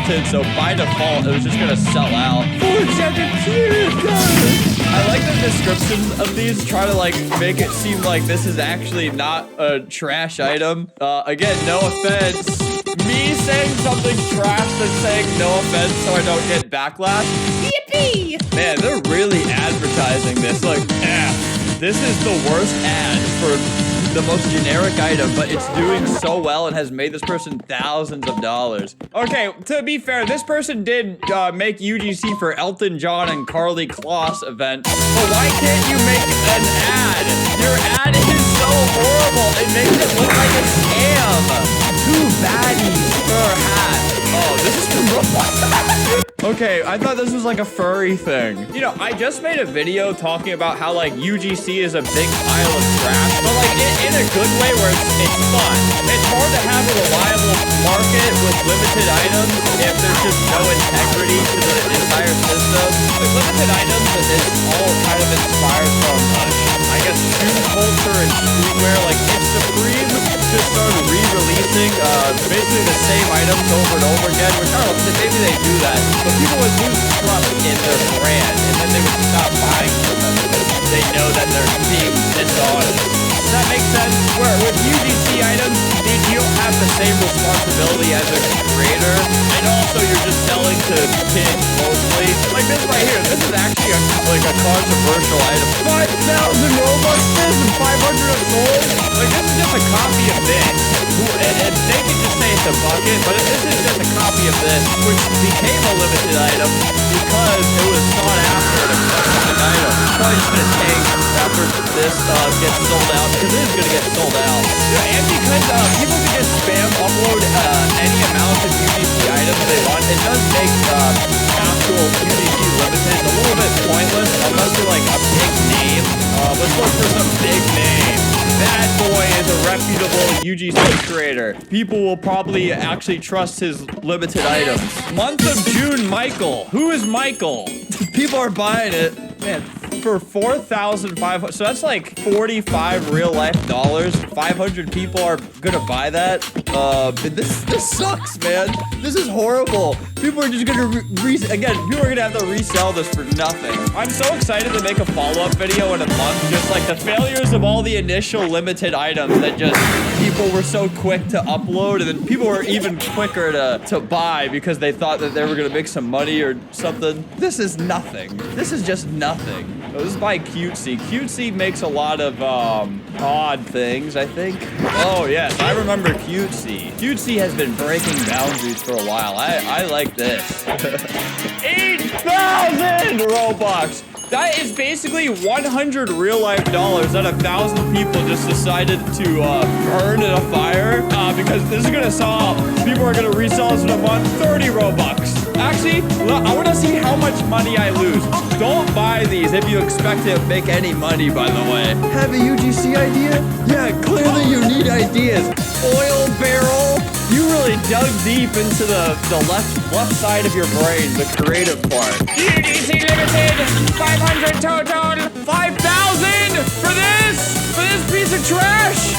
limited, so by default, it was just gonna sell out. 4 seconds here, I like the descriptions of these, try to like make it seem like this is actually not a trash item. Again, no offense. Me saying something trash than saying no offense so I don't get backlash. Yippee! Man, they're really advertising this. Like, this is the worst ad for the most generic item, but it's doing so well and has made this person thousands of dollars. Okay, to be fair, this person did make UGC for Elton John and Carly Kloss event, but why can't you make an ad? Your ad is so horrible, it makes it look like a scam. 2 baddies per hat. Oh, this is from Okay, I thought this was like a furry thing. You know, I just made a video talking about how like UGC is a big pile of trash, but like in a good way where it's fun. It's hard to have a reliable market with limited items if there's just no integrity to the entire system. Like limited items is all kind of inspired from, I guess, shoe culture and streetwear. Like It's Supreme just started re-releasing basically the same items over and over again, which I don't know, maybe they do that, but people would lose trust in their brand, and then they would stop buying from them because they know that they're being dishonest. Does that make sense? Where with UGC items, you don't have the same responsibility as a creator, and also you're just selling to kids mostly. Like this right here, this is actually a controversial item. 5,000 Robux this and 500 of gold? Like this is just a copy of this. And they could just say it's a bucket, but this is just a copy of this, which became a limited item because it was sought after and a custom item. Probably just gonna tank after this gets sold out, because it is gonna get sold out. And because people can just spam upload any amount of UGC items they want, it does make actual UGC limited a little bit pointless unless you're like a big name. Let's look for some big names. Bad Boy is a reputable UGC creator. People will probably actually trust his limited items. Month of June, Michael. Who is Michael? People are buying it. Man, for 4,500, so that's like 45 real life dollars. 500 people are gonna buy that. This sucks, man. This is horrible. People are just gonna again, people are gonna have to resell this for nothing. I'm so excited to make a follow-up video in a month, just like the failures of all the initial limited items that just people were so quick to upload, and then people were even quicker to buy because they thought that they were gonna make some money or something. This is nothing. This is just nothing. Oh, this is by Cutesy. Cutesy makes a lot of odd things, I think. Oh yes, I remember Cutesy. Cutesy has been breaking boundaries for a while. I like this. 8,000 Robux. That is basically 100 real life dollars that 1,000 people just decided to burn in a fire because this is gonna sell. People are gonna resell this in a month. 30 Robux. Actually, I want to see how much money I lose. Don't buy these if you expect to make any money, by the way. Have a UGC idea? Yeah, clearly you need ideas. Oil barrel. You really dug deep into the left side of your brain, the creative part. UGC limited, 500 total, 5,000 for this piece of trash.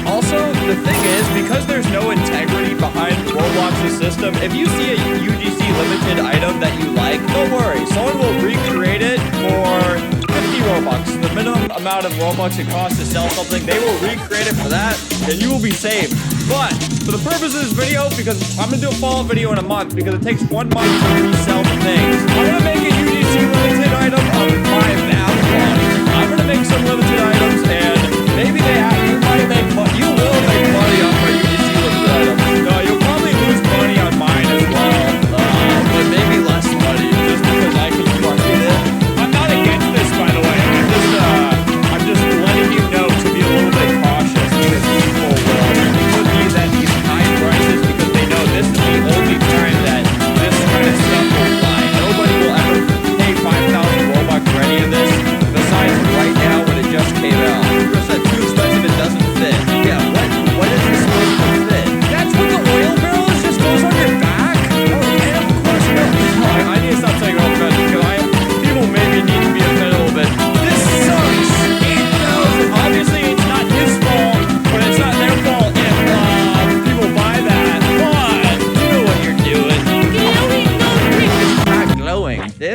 Also, the thing is, because there's no integrity behind Roblox's system, if you see a UGC limited item that you like, don't worry. Someone will recreate it for 50 Robux. The minimum amount of Robux it costs to sell something, they will recreate it for that, and you will be saved. But, for the purpose of this video, because I'm going to do a follow-up video in a month, because it takes 1 month to resell the things, I'm going to make a UGC limited item of my math one. I'm going to make some limited items, and maybe you might make money. You will make money off my UGC limited item. No, you'll probably lose money on mine as well, but maybe less money, just because I can market it. I'm not against this, by the way. I'm just letting you know to be a little bit cautious, because people will put these at these high prices because they know this is the only time that this kind of stuff will fly. Nobody will ever pay 5,000 Robux for any of this, besides right now when it just came out. It's too expensive, it doesn't fit.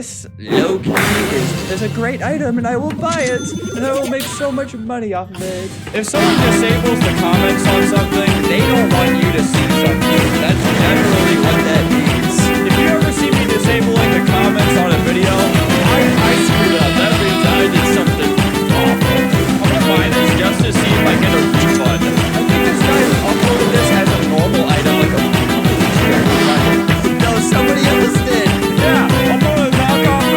this low-key is a great item, and I will buy it, and I will make so much money off of it. If someone disables the comments on something, they don't want you to see something. That's generally what that means. If you ever see me disabling the comments on a video, I screwed up. That means I did something awful. I'm gonna buy this just to see if I get a refund. I think this guy uploaded this as a normal item, like a no, somebody else did. Yeah, I'm gonna knock off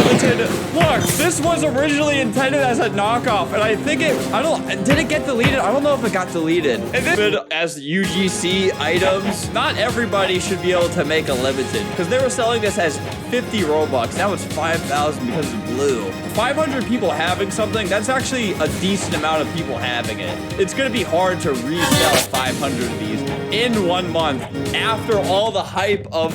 limited. Look, this was originally intended as a knockoff, and I think did it get deleted? I don't know if it got deleted. And this as UGC items, not everybody should be able to make a limited, because they were selling this as 50 Robux. Now it's 5,000 because it's blue. 500 people having something, that's actually a decent amount of people having it. It's gonna be hard to resell 500 of these in 1 month after all the hype of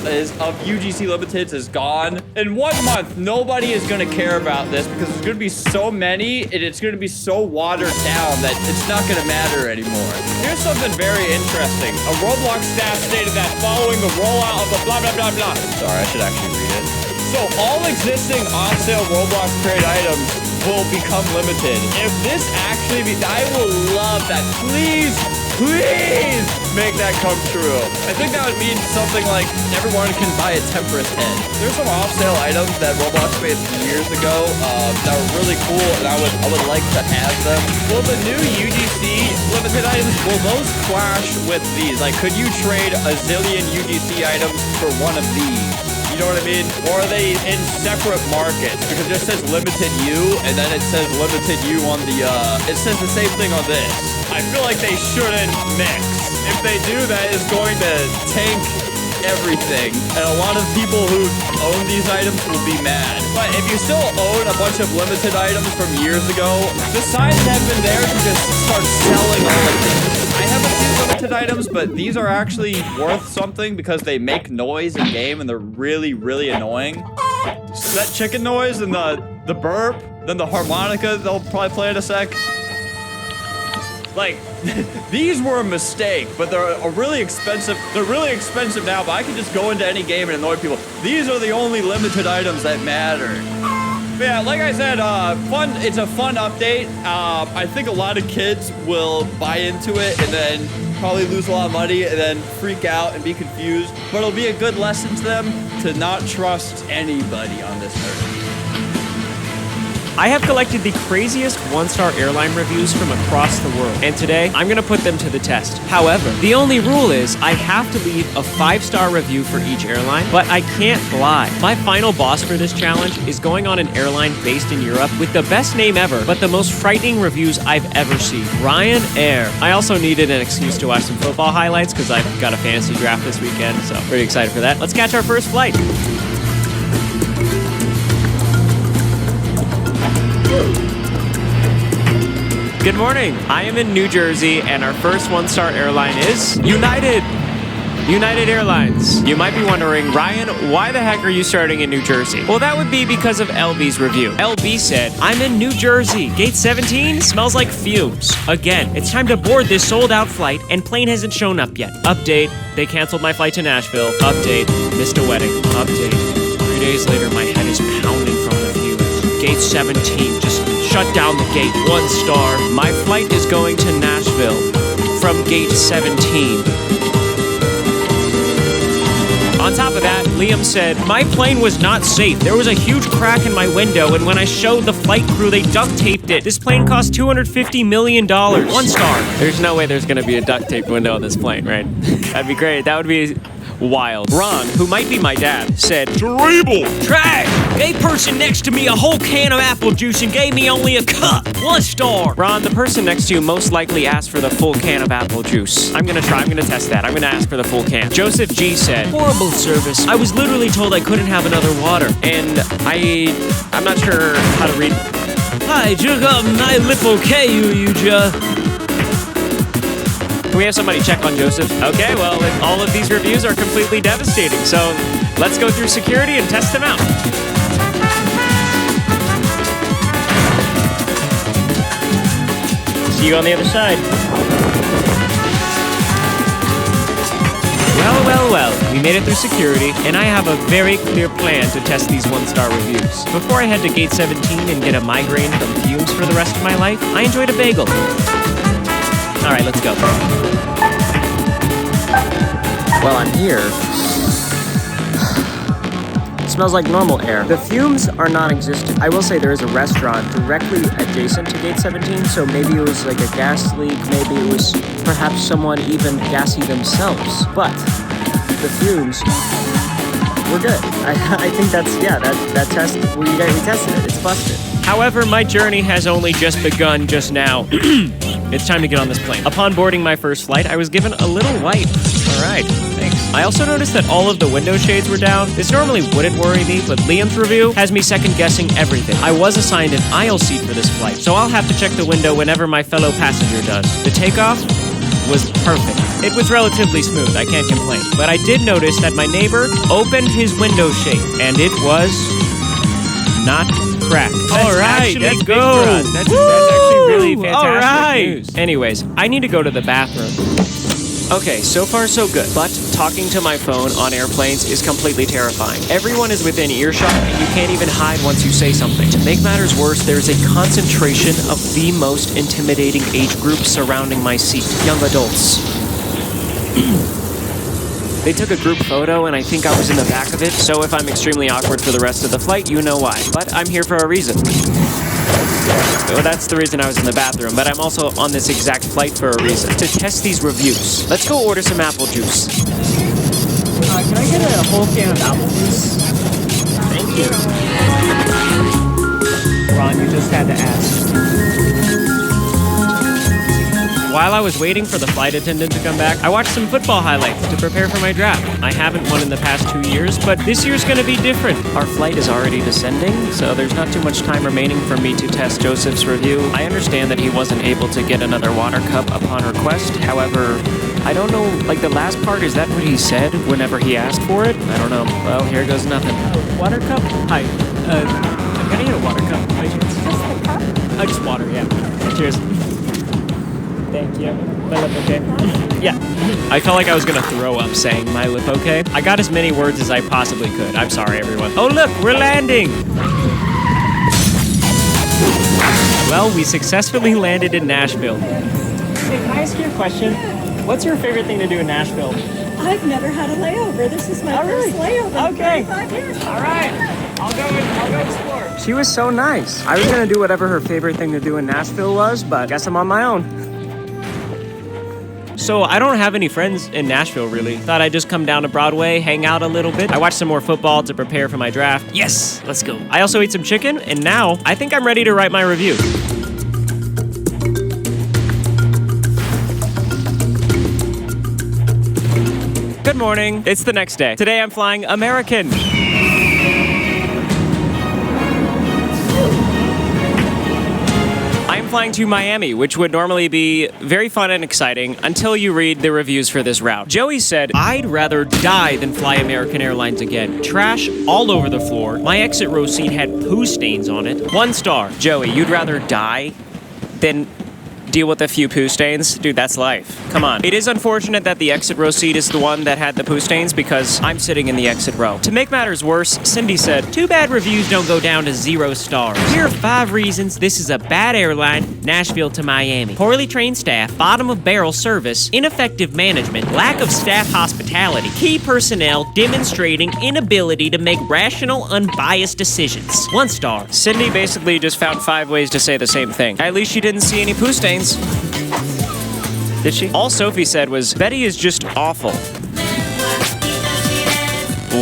UGC Limiteds is gone. In 1 month, nobody is gonna care about this because there's gonna be so many and it's gonna be so watered down that it's not gonna matter anymore. Here's something very interesting. A Roblox staff stated that following the rollout of the blah blah blah blah. Sorry, I should actually read it. So all existing on-sale Roblox trade items will become limited. If this actually I will love that. Please make that come true. I think that would mean something like everyone can buy a Temperance head. There's some off-sale items that Roblox made years ago that were really cool, and I would like to have them. Will the new UGC limited items, will those clash with these? Like, could you trade a zillion UGC items for one of these? You know what I mean? Or are they in separate markets? Because it just says limited U, and then it says limited U on the, it says the same thing on this. I feel like they shouldn't mix. If they do, that is going to tank everything. And a lot of people who own these items will be mad. But if you still own a bunch of limited items from years ago, the signs have been there to just start selling all of these. I haven't seen limited items, but these are actually worth something because they make noise in game and they're really, really annoying. So that chicken noise and the burp, then the harmonica they'll probably play in a sec. Like, these were a mistake, but they're really expensive. They're really expensive now, but I can just go into any game and annoy people. These are the only limited items that matter. But yeah, like I said, it's a fun update. I think a lot of kids will buy into it and then probably lose a lot of money and then freak out and be confused. But it'll be a good lesson to them to not trust anybody on this earth. I have collected the craziest one-star airline reviews from across the world, and today I'm gonna put them to the test. However, the only rule is I have to leave a 5-star review for each airline, but I can't lie. My final boss for this challenge is going on an airline based in Europe with the best name ever, but the most frightening reviews I've ever seen. Ryanair. I also needed an excuse to watch some football highlights because I've got a fantasy draft this weekend, so pretty excited for that. Let's catch our first flight. Good morning. I am in New Jersey, and our first one-star airline is United Airlines. You might be wondering, Ryan, why the heck are you starting in New Jersey? Well, that would be because of LB's review. LB said, I'm in New Jersey. Gate 17 smells like fumes. Again, it's time to board this sold-out flight, and plane hasn't shown up yet. Update, they canceled my flight to Nashville. Update, missed a wedding. Update, 3 days later, my head is pounding from the fumes. Gate 17, just shut down the gate. 1 star. My flight is going to Nashville from gate 17. On top of that, Liam said, my plane was not safe. There was a huge crack in my window, and when I showed the flight crew, they duct taped it. This plane cost $250 million. 1 star. There's no way there's gonna be a duct tape window on this plane, right? That'd be great. That would be wild. Ron, who might be my dad, said, terrible! Trash! Gave person next to me a whole can of apple juice and gave me only a cup. 1 star! Ron, the person next to you most likely asked for the full can of apple juice. I'm gonna test that. I'm gonna ask for the full can. Joseph G said, horrible service. I was literally told I couldn't have another water. And I'm not sure how to read. Hi, Can we have somebody check on Joseph? Okay, well, all of these reviews are completely devastating, so let's go through security and test them out. See you on the other side. Well, we We made it through security, and I have a very clear plan to test these 1-star reviews. Before I head to gate 17 and get a migraine from fumes for the rest of my life, I enjoyed a bagel. All right, let's go. Well, I'm here. It smells like normal air. The fumes are non-existent. I will say there is a restaurant directly adjacent to gate 17, so maybe it was like a gas leak, maybe it was perhaps someone even gassy themselves. But the fumes were good. I think that's, yeah, that test, we tested it. It's busted. However, my journey has only just begun just now. It's time to get on this plane. Upon boarding my first flight, I was given a little light. All right, thanks. I also noticed that all of the window shades were down. This normally wouldn't worry me, but Liam's review has me second-guessing everything. I was assigned an aisle seat for this flight, so I'll have to check the window whenever my fellow passenger does. The takeoff was perfect. It was relatively smooth, I can't complain. But I did notice that my neighbor opened his window shade, and it was not cracked. All right, let's go. That's actually really fantastic news. Anyways, I need to go to the bathroom. Okay, so far so good, but talking to my phone on airplanes is completely terrifying. Everyone is within earshot, and you can't even hide once you say something. To make matters worse, there is a concentration of the most intimidating age group surrounding my seat, young adults. They took a group photo, and I think I was in the back of it, so if I'm extremely awkward for the rest of the flight, you know why. But I'm here for a reason. So that's the reason I was in the bathroom, but I'm also on this exact flight for a reason. To test these reviews. Let's go order some apple juice. Can I get a whole can of apple juice? Thank you. Ron, you just had to ask. While I was waiting for the flight attendant to come back, I watched some football highlights to prepare for my draft. I haven't won in the past 2 years, but this year's gonna be different. Our flight is already descending, so there's not too much time remaining for me to test Joseph's review. I understand that he wasn't able to get another water cup upon request. However, I don't know, like the last part, is that what he said whenever he asked for it? I don't know. Well, here goes nothing. Water cup? Hi. I'm gonna get a water cup. Just a cup? Just water, yeah. Cheers. Thank you. My lip okay? Yeah. I felt like I was gonna throw up saying my lip okay. I got as many words as I possibly could. I'm sorry, everyone. Oh, look, we're landing! Well, we successfully landed in Nashville. Hey, can I ask you a question? What's your favorite thing to do in Nashville? I've never had a layover. This is my first layover Okay. in 35 years. All right. I'll go explore. She was so nice. I was gonna do whatever her favorite thing to do in Nashville was, but guess I'm on my own. So I don't have any friends in Nashville, really. Thought I'd just come down to Broadway, hang out a little bit. I watched some more football to prepare for my draft. Yes, let's go. I also ate some chicken, and now I think I'm ready to write my review. Good morning. It's the next day. Today I'm flying American. I'm flying to Miami, which would normally be very fun and exciting until you read the reviews for this route. Joey said, "I'd rather die than fly American Airlines again. Trash all over the floor. My exit row seat had poo stains on it. 1 star. Joey, you'd rather die than deal with a few poo stains? Dude, that's life. Come on. It is unfortunate that the exit row seat is the one that had the poo stains because I'm sitting in the exit row. To make matters worse, Cindy said, "Too bad reviews don't go down to 0 stars. Here are 5 reasons this is a bad airline, Nashville to Miami. Poorly trained staff, bottom of barrel service, ineffective management, lack of staff hospitality, key personnel demonstrating inability to make rational, unbiased decisions. 1 star. Cindy basically just found 5 ways to say the same thing. At least she didn't see any poo stains. Did she? All Sophie said was, "Betty is just awful."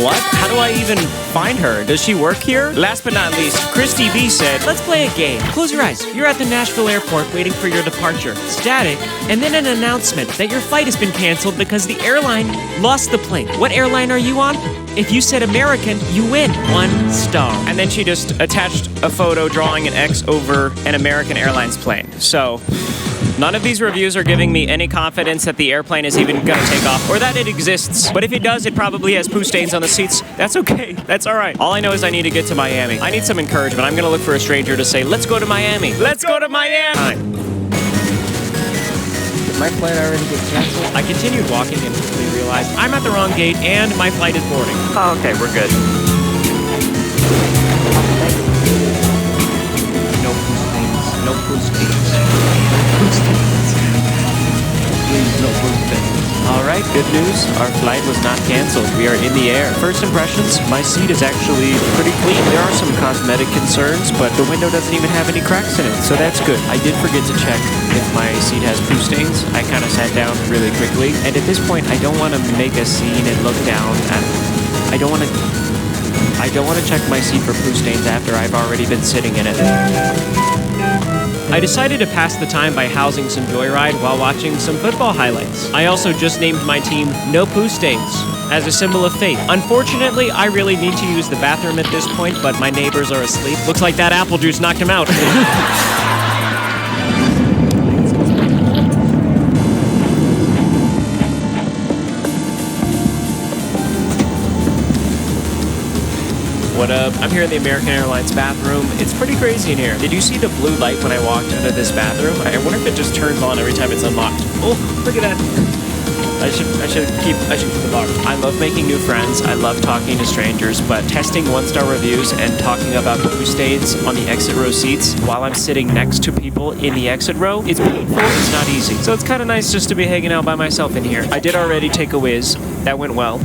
What? How do I even find her? Does she work here? Last but not least, Christy B said, "Let's play a game. Close your eyes. You're at the Nashville airport waiting for your departure. Static, and then an announcement that your flight has been canceled because the airline lost the plane. What airline are you on? If you said American, you win. 1 star." And then she just attached a photo drawing an X over an American Airlines plane. So none of these reviews are giving me any confidence that the airplane is even gonna take off or that it exists. But if it does, it probably has poo stains on the seats. That's okay. That's all right. All I know is I need to get to Miami. I need some encouragement. I'm gonna look for a stranger to say, "Let's go to Miami. Let's go to Miami." Did my flight already get canceled? I continued walking and quickly realized realize I'm at the wrong gate and my flight is boarding. Oh, okay, we're good. No poostings. No poostings. Poostings. Please, no poostings. All right, good news. Our flight was not canceled. We are in the air. First impressions, my seat is actually pretty clean. There are some cosmetic concerns, but the window doesn't even have any cracks in it, so that's good. I did forget to check if my seat has poo stains. I kind of sat down really quickly, and at this point, I don't want to make a scene and look down at. I don't want to check my seat for poo stains after I've already been sitting in it. I decided to pass the time by housing some joyride while watching some football highlights. I also just named my team No Poo Stains as a symbol of faith. Unfortunately, I really need to use the bathroom at this point, but my neighbors are asleep. Looks like that apple juice knocked him out. What up? I'm here in the American Airlines bathroom. It's pretty crazy in here. Did you see the blue light when I walked into this bathroom? I wonder if it just turns on every time it's unlocked. Oh, look at that. I should keep the bar. I love making new friends. I love talking to strangers, but testing 1-star reviews and talking about poo stains on the exit row seats while I'm sitting next to people in the exit row, it's painful. It's not easy. So it's kind of nice just to be hanging out by myself in here. I did already take a whiz. That went well.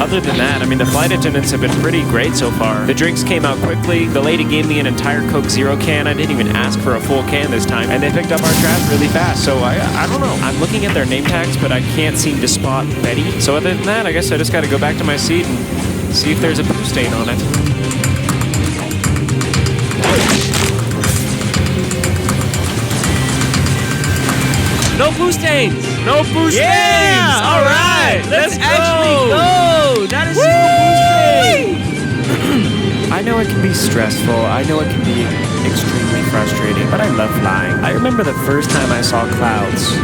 Other than that, I mean, the flight attendants have been pretty great so far. The drinks came out quickly. The lady gave me an entire Coke Zero can. I didn't even ask for a full can this time. And they picked up our trash really fast. So I don't know. I'm looking at their name tags, but I can't seem to spot Betty. So other than that, I guess I just got to go back to my seat and see if there's a poo stain on it. No poo stains! No poo stains! Yeah! All right! Let's actually go! Not a single poo stain! I know it can be stressful. I know it can be extremely frustrating, but I love flying. I remember the first time I saw clouds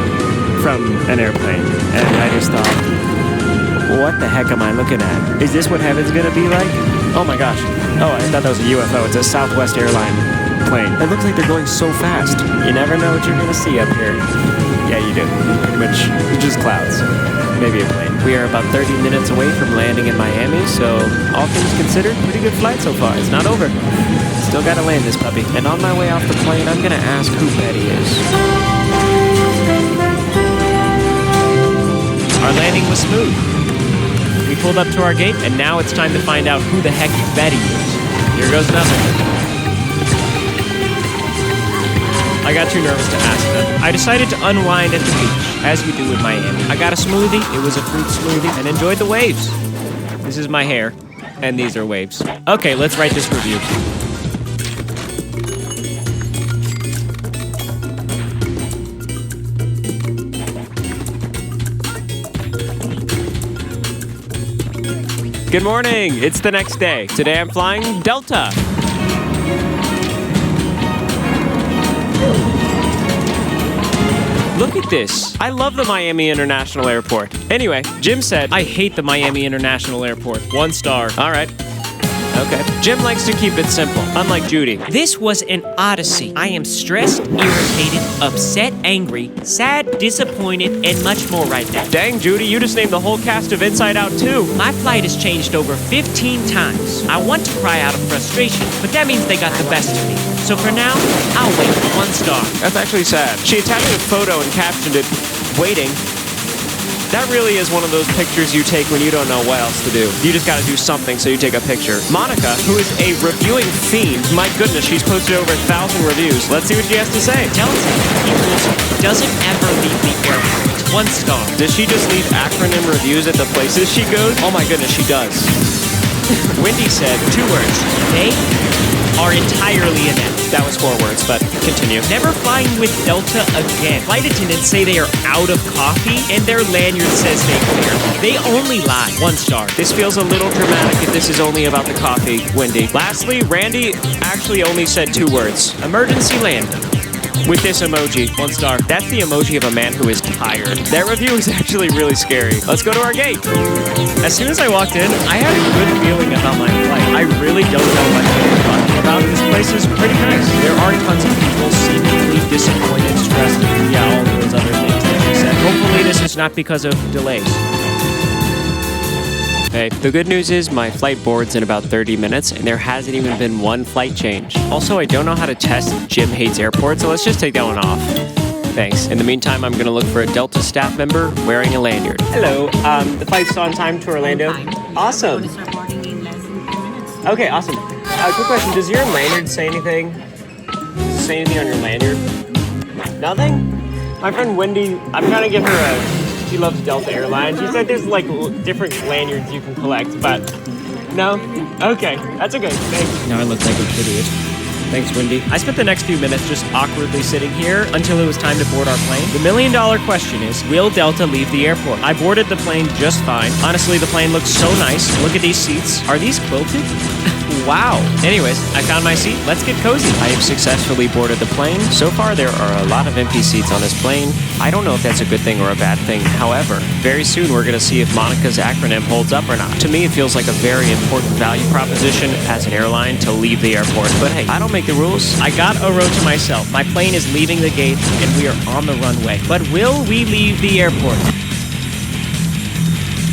from an airplane, and I just thought, what the heck am I looking at? Is this what heaven's gonna be like? Oh my gosh. Oh, I thought that was a UFO. It's a Southwest airline plane. It looks like they're going so fast. You never know what you're gonna see up here. Yeah, you do. Pretty much just clouds. Maybe a plane. We are about 30 minutes away from landing in Miami, so all things considered, pretty good flight so far. It's not over. Still gotta land this puppy. And on my way off the plane, I'm gonna ask who Betty is. Our landing was smooth. We pulled up to our gate, and now it's time to find out who the heck Betty is. Here goes nothing. I got too nervous to ask them. I decided to unwind at the beach, as we do in Miami. I got a smoothie, it was a fruit smoothie, and enjoyed the waves. This is my hair, and these are waves. Okay, let's write this review. Good morning, it's the next day. Today I'm flying Delta. Look at this. I love the Miami International Airport. Anyway, Jim said, I hate the Miami International Airport. 1 star. All right. Okay. Jim likes to keep it simple, unlike Judy. This was an odyssey. I am stressed, irritated, upset, angry, sad, disappointed, and much more right now. Dang, Judy, you just named the whole cast of Inside Out too. My flight has changed over 15 times. I want to cry out of frustration, but that means they got the best of me. So for now, I'll wait for 1 star. That's actually sad. She attached a photo and captioned it, waiting. That really is one of those pictures you take when you don't know what else to do. You just gotta do something, so you take a picture. Monica, who is a reviewing fiend, my goodness, she's posted over 1,000 reviews. Let's see what she has to say. Delta equals doesn't ever leave the airport. 1 star. Does she just leave acronym reviews at the places she goes? Oh my goodness, she does. Wendy said 2 words. They are entirely inept. That was 4 words, but continue. Never flying with Delta again. Flight attendants say they are out of coffee, and their lanyard says they clear. They only lie. 1 star. This feels a little dramatic if this is only about the coffee, Wendy. Lastly, Randy actually only said 2 words. Emergency landing. With this emoji. 1 star. That's the emoji of a man who is tired. That review is actually really scary. Let's go to our gate. As soon as I walked in, I had a good feeling about my flight. I really don't know what to talk about. This place is pretty nice. There are tons of people seemingly disappointed, stressed, yeah, all those other things that you said. Hopefully this change, not because of delays. Hey, the good news is my flight boards in about 30 minutes, and there hasn't even been one flight change. Also, I don't know how to test Jim hates airports, so let's just take that one off. Thanks. In the meantime, I'm gonna look for a Delta staff member wearing a lanyard. Hello, the flight's on time to Orlando. Awesome. Okay, awesome. Quick question, does your lanyard say anything? Does it say anything on your lanyard? Nothing? My friend Wendy, I'm trying to get her she loves Delta Airlines. She said there's like different lanyards you can collect, but no? Okay, that's okay, thanks. Now I look like an idiot. Thanks, Wendy. I spent the next few minutes just awkwardly sitting here until it was time to board our plane. The million-dollar question is, will Delta leave the airport? I boarded the plane just fine. Honestly, the plane looks so nice. Look at these seats. Are these quilted? Wow. Anyways, I found my seat. Let's get cozy. I have successfully boarded the plane. So far, there are a lot of empty seats on this plane. I don't know if that's a good thing or a bad thing. However, very soon we're going to see if Monica's acronym holds up or not. To me, it feels like a very important value proposition as an airline to leave the airport. But hey, I don't make the rules. I got a row to myself. My plane is leaving the gate and we are on the runway. But will we leave the airport?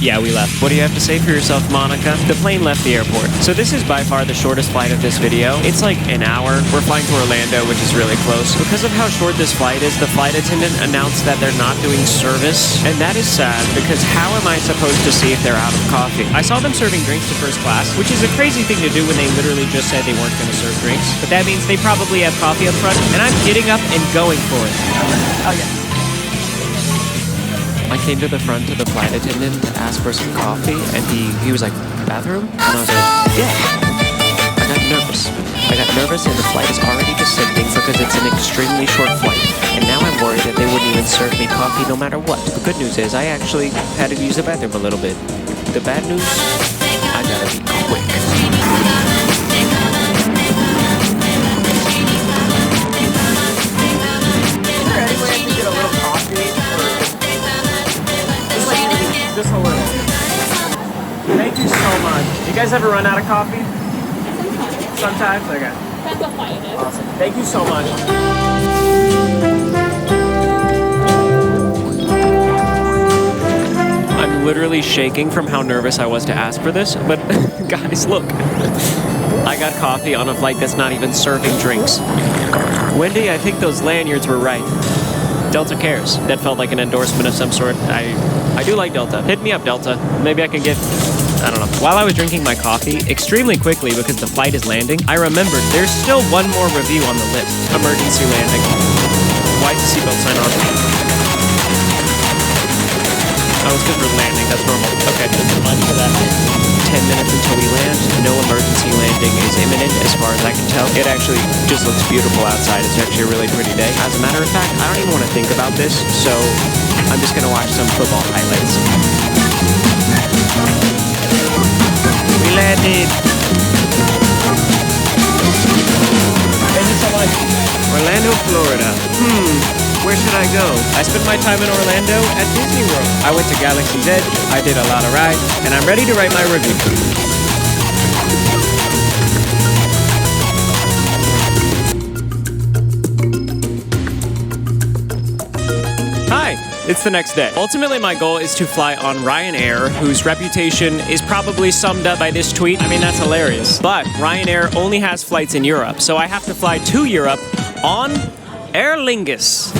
Yeah, we left. What do you have to say for yourself, Monica? The plane left the airport. So this is by far the shortest flight of this video. It's like an hour. We're flying to Orlando, which is really close. Because of how short this flight is, the flight attendant announced that they're not doing service. And that is sad, because how am I supposed to see if they're out of coffee? I saw them serving drinks to first class, which is a crazy thing to do when they literally just said they weren't going to serve drinks. But that means they probably have coffee up front, and I'm getting up and going for it. Oh, yeah. I came to the front of the flight attendant to ask for some coffee, and he was like, bathroom? And I was like, yeah. I got nervous, and the flight is already descending because it's an extremely short flight. And now I'm worried that they wouldn't even serve me coffee no matter what. The good news is I actually had to use the bathroom a little bit. The bad news, I gotta be quick. Just a little. Thank you so much. You guys ever run out of coffee? Sometimes? Okay. Depends what flight it is. Awesome. Thank you so much. I'm literally shaking from how nervous I was to ask for this, but guys, look. I got coffee on a flight that's not even serving drinks. Wendy, I think those lanyards were right. Delta cares. That felt like an endorsement of some sort. I do like Delta. Hit me up, Delta. Maybe I can get, I don't know. While I was drinking my coffee, extremely quickly because the flight is landing, I remembered there's still one more review on the list. Emergency landing. Why is the seatbelt sign on? Oh, it's because we're landing. That's normal. Okay. Much for that. 10 minutes until we land. No emergency landing is imminent as far as I can tell. It actually just looks beautiful outside. It's actually a really pretty day. As a matter of fact, I don't even want to think about this, so I'm just going to watch some football highlights. We landed. Thank you so much. Orlando, Florida. Where should I go? I spent my time in Orlando at Disney World. I went to Galaxy's Edge, I did a lot of rides, and I'm ready to write my review. Hi, it's the next day. Ultimately, my goal is to fly on Ryanair, whose reputation is probably summed up by this tweet. I mean, that's hilarious. But Ryanair only has flights in Europe, so I have to fly to Europe on Aer Lingus.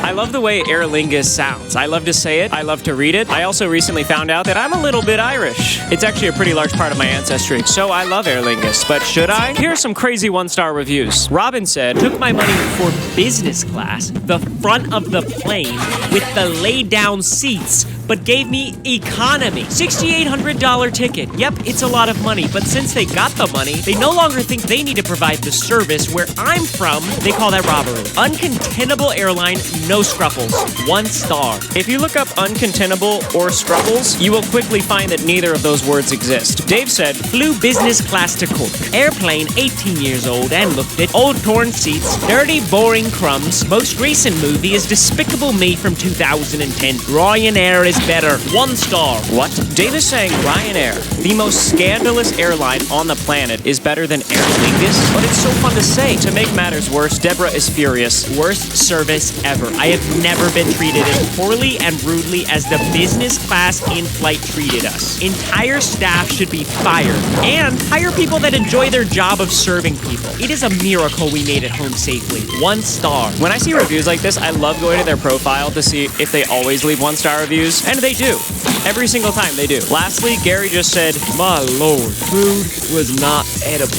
I love the way Aer Lingus sounds. I love to say it. I love to read it. I also recently found out that I'm a little bit Irish. It's actually a pretty large part of my ancestry. So I love Aer Lingus. But should I? Here are some crazy one-star reviews. Robin said, took my money for business class, the front of the plane, with the lay-down seats, but gave me economy. $6,800 ticket. Yep, it's a lot of money, but since they got the money, they no longer think they need to provide the service. Where I'm from, they call that robbery. Uncontainable airline, no No Scruffles. 1 star. If you look up uncontainable or Scruffles, you will quickly find that neither of those words exist. Dave said, flew business class to Cork. Airplane 18 years old and looked at old torn seats, dirty boring crumbs. Most recent movie is Despicable Me from 2010. Ryanair is better. 1 star. What? Dave is saying Ryanair, the most scandalous airline on the planet, is better than Aer Lingus? But it's so fun to say. To make matters worse, Deborah is furious. Worst service ever. I have never been treated as poorly and rudely as the business class in-flight treated us. Entire staff should be fired and hire people that enjoy their job of serving people. It is a miracle we made it home safely. 1 star. When I see reviews like this, I love going to their profile to see if they always leave 1-star reviews, and they do. Every single time they do. Lastly, Gary just said, my lord, food was not edible.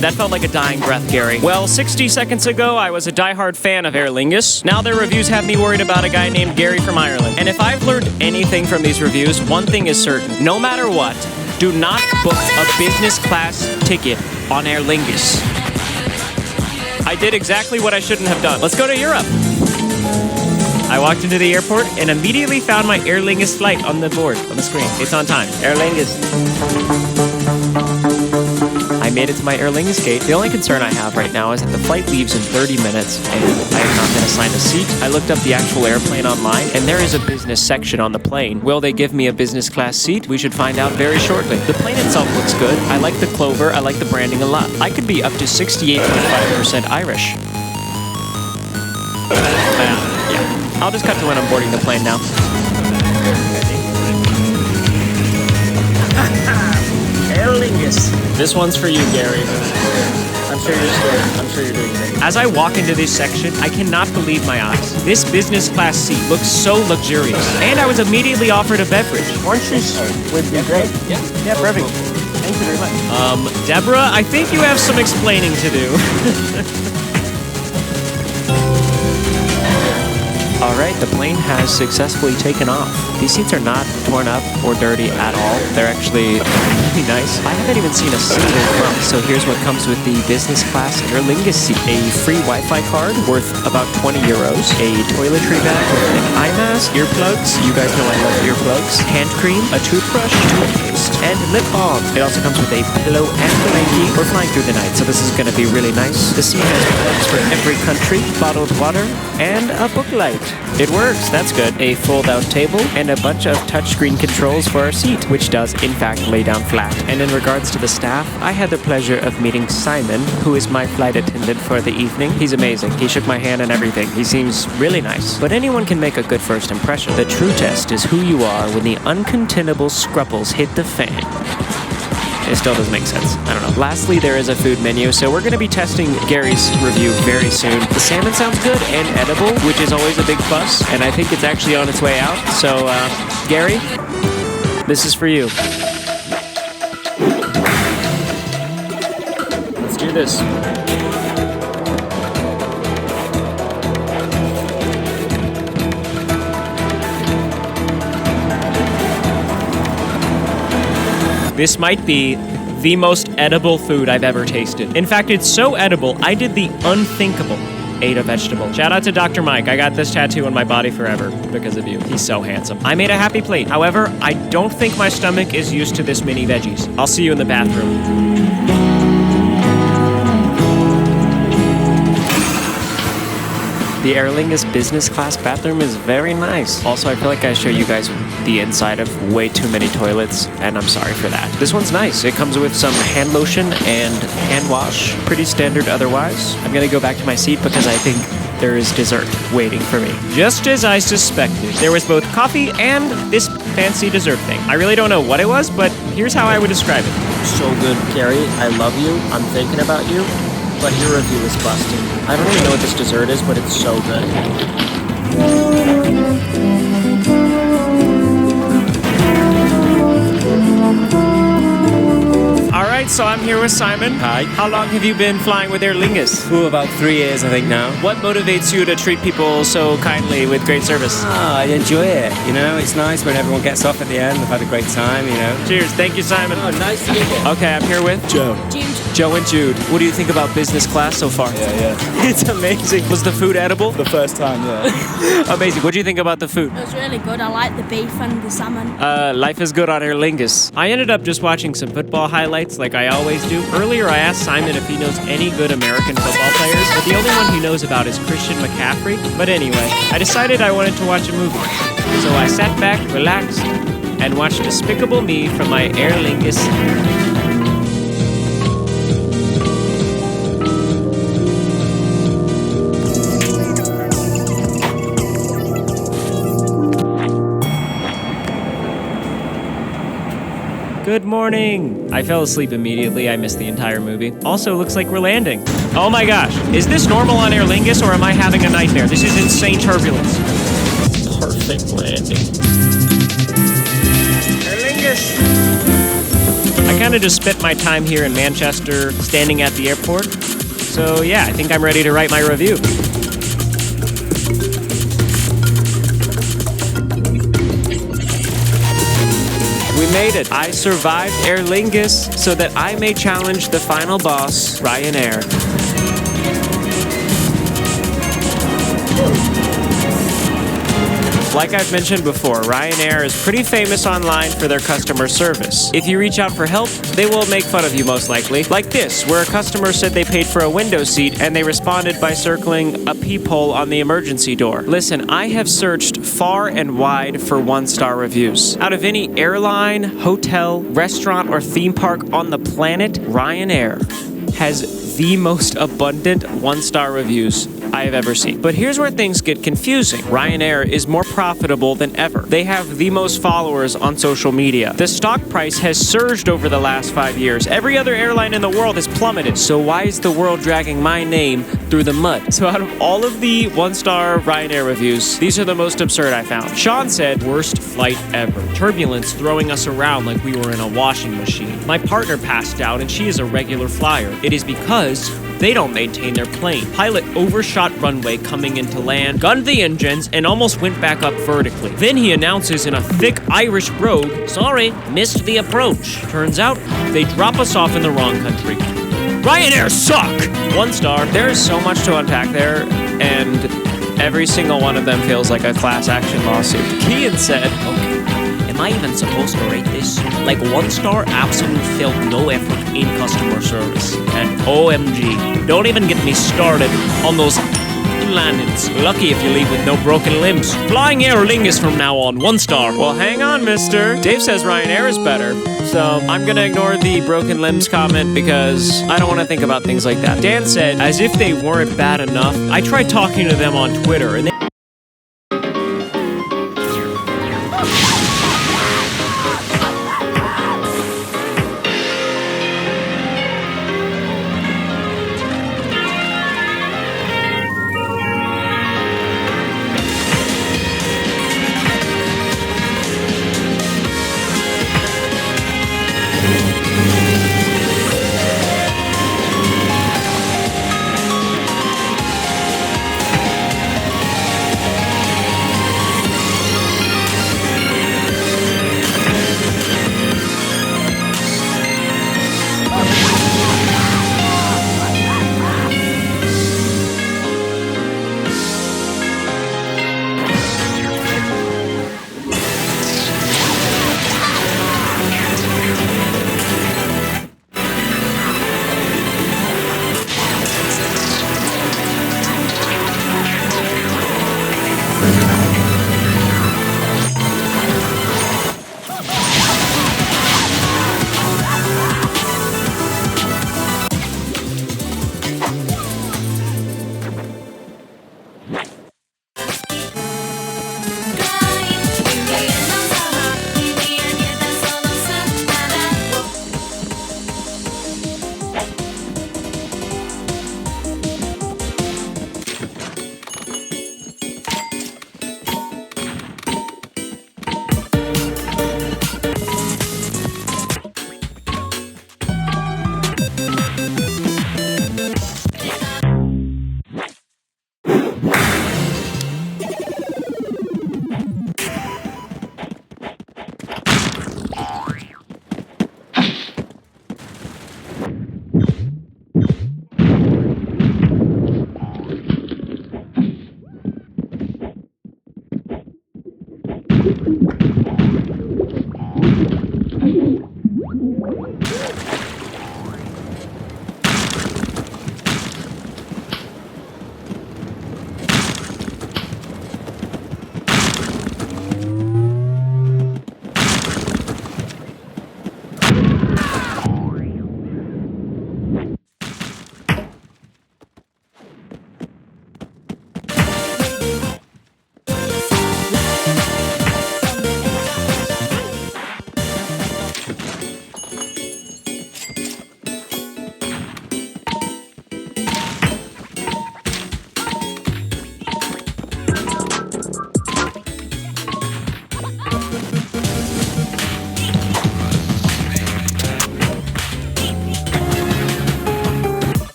That felt like a dying breath, Gary. Well, 60 seconds ago, I was a diehard fan of Aer Lingus. Now their reviews have me worried about a guy named Gary from Ireland. And if I've learned anything from these reviews, one thing is certain. No matter what, do not book a business class ticket on Aer Lingus. I did exactly what I shouldn't have done. Let's go to Europe. I walked into the airport and immediately found my Aer Lingus flight on the board, on the screen. It's on time. Aer Lingus. I made it to my Aer Lingus gate. The only concern I have right now is that the flight leaves in 30 minutes and I have not been assigned a seat. I looked up the actual airplane online and there is a business section on the plane. Will they give me a business class seat? We should find out very shortly. The plane itself looks good. I like the clover. I like the branding a lot. I could be up to 68.5% Irish. Yeah. I'll just cut to when I'm boarding the plane now. Aer Lingus. This one's for you, Gary. I'm sure you're doing great. As I walk into this section, I cannot believe my eyes. This business class seat looks so luxurious. And I was immediately offered a beverage. Orange juice would be great. Yeah, perfect. Thank you very much. Deborah, I think you have some explaining to do. All right, the plane has successfully taken off. These seats are not torn up or dirty at all. They're actually really nice. I haven't even seen a single crumb. So here's what comes with the business class Aer Lingus seat. A free Wi-Fi card worth about 20 euros. A toiletry bag with an eye mask, earplugs. You guys know I love earplugs. Hand cream, a toothbrush, toothpaste, and lip balm. It also comes with a pillow and blankie. We're flying through the night, so this is going to be really nice. The seat has plugs for every country, bottled water, and a book light. It works, that's good. A fold-out table and a bunch of touchscreen controls for our seat, which does, in fact, lay down flat. And in regards to the staff, I had the pleasure of meeting Simon, who is my flight attendant for the evening. He's amazing. He shook my hand and everything. He seems really nice. But anyone can make a good first impression. The true test is who you are when the uncontainable scruffles hit the fan. It still doesn't make sense. I don't know. Lastly, there is a food menu, so we're going to be testing Gary's review very soon. The salmon sounds good and edible, which is always a big plus, and I think it's actually on its way out. So, Gary, this is for you. Let's do this. This might be the most edible food I've ever tasted. In fact, it's so edible, I did the unthinkable. Ate a vegetable. Shout out to Dr. Mike. I got this tattoo on my body forever because of you. He's so handsome. I made a happy plate. However, I don't think my stomach is used to this many veggies. I'll see you in the bathroom. The Aer Lingus business class bathroom is very nice. Also, I feel like I show you guys the inside of way too many toilets, and I'm sorry for that. This one's nice. It comes with some hand lotion and hand wash. Pretty standard otherwise. I'm gonna go back to my seat because I think there is dessert waiting for me. Just as I suspected, there was both coffee and this fancy dessert thing. I really don't know what it was, but here's how I would describe it. So good, Gary. I love you. I'm thinking about you. But your review is busted. I don't even know what this dessert is, but it's so good. Alright, so I'm here with Simon. Hi. How long have you been flying with Aer Lingus? Ooh, about 3 years, I think now. What motivates you to treat people so kindly with great service? I enjoy it. You know, it's nice when everyone gets off at the end. I've had a great time, you know. Cheers. Thank you, Simon. Oh, nice to meet you. Okay, I'm here with Joe. Joe and Jude, what do you think about business class so far? Yeah. It's amazing. Was the food edible? The first time, yeah. Amazing. What do you think about the food? It was really good. I like the beef and the salmon. Life is good on Aer Lingus. I ended up just watching some football highlights like I always do. Earlier, I asked Simon if he knows any good American football players, but the only one he knows about is Christian McCaffrey. But anyway, I decided I wanted to watch a movie. So I sat back, relaxed, and watched Despicable Me from my Aer Lingus seat. Good morning! I fell asleep immediately. I missed the entire movie. Also, looks like we're landing. Oh my gosh, is this normal on Aer Lingus or am I having a nightmare? This is insane turbulence. Perfect landing. Aer Lingus! I kind of just spent my time here in Manchester standing at the airport. So yeah, I think I'm ready to write my review. We made it. I survived Aer Lingus so that I may challenge the final boss, Ryanair. Like I've mentioned before, Ryanair is pretty famous online for their customer service. If you reach out for help, they will make fun of you most likely. Like this, where a customer said they paid for a window seat and they responded by circling a peephole on the emergency door. Listen, I have searched far and wide for one-star reviews. Out of any airline, hotel, restaurant, or theme park on the planet, Ryanair has the most abundant one-star reviews I have ever seen. But here's where things get confusing. Ryanair is more profitable than ever. They have the most followers on social media. The stock price has surged over the last 5 years. Every other airline in the world has plummeted. So why is the world dragging my name through the mud? So out of all of the one-star Ryanair reviews, these are the most absurd I found. Sean said, worst flight ever. Turbulence throwing us around like we were in a washing machine. My partner passed out and she is a regular flyer. It is because they don't maintain their plane. Pilot overshot runway coming into land, gunned the engines, and almost went back up vertically. Then he announces in a thick Irish brogue, sorry, missed the approach. Turns out, they drop us off in the wrong country. Ryanair suck! 1 star. There is so much to unpack there, and every single one of them feels like a class action lawsuit. Kian said, Am I even supposed to rate this? Like 1 star, absolute felt no effort in customer service. And OMG, don't even get me started on those landings. Lucky if you leave with no broken limbs. Flying Aer Lingus from now on, 1 star. well, hang on, mister. Dave says Ryanair is better. So I'm gonna ignore the broken limbs comment because I don't want to think about things like that. Dan said, as if they weren't bad enough, I tried talking to them on Twitter and they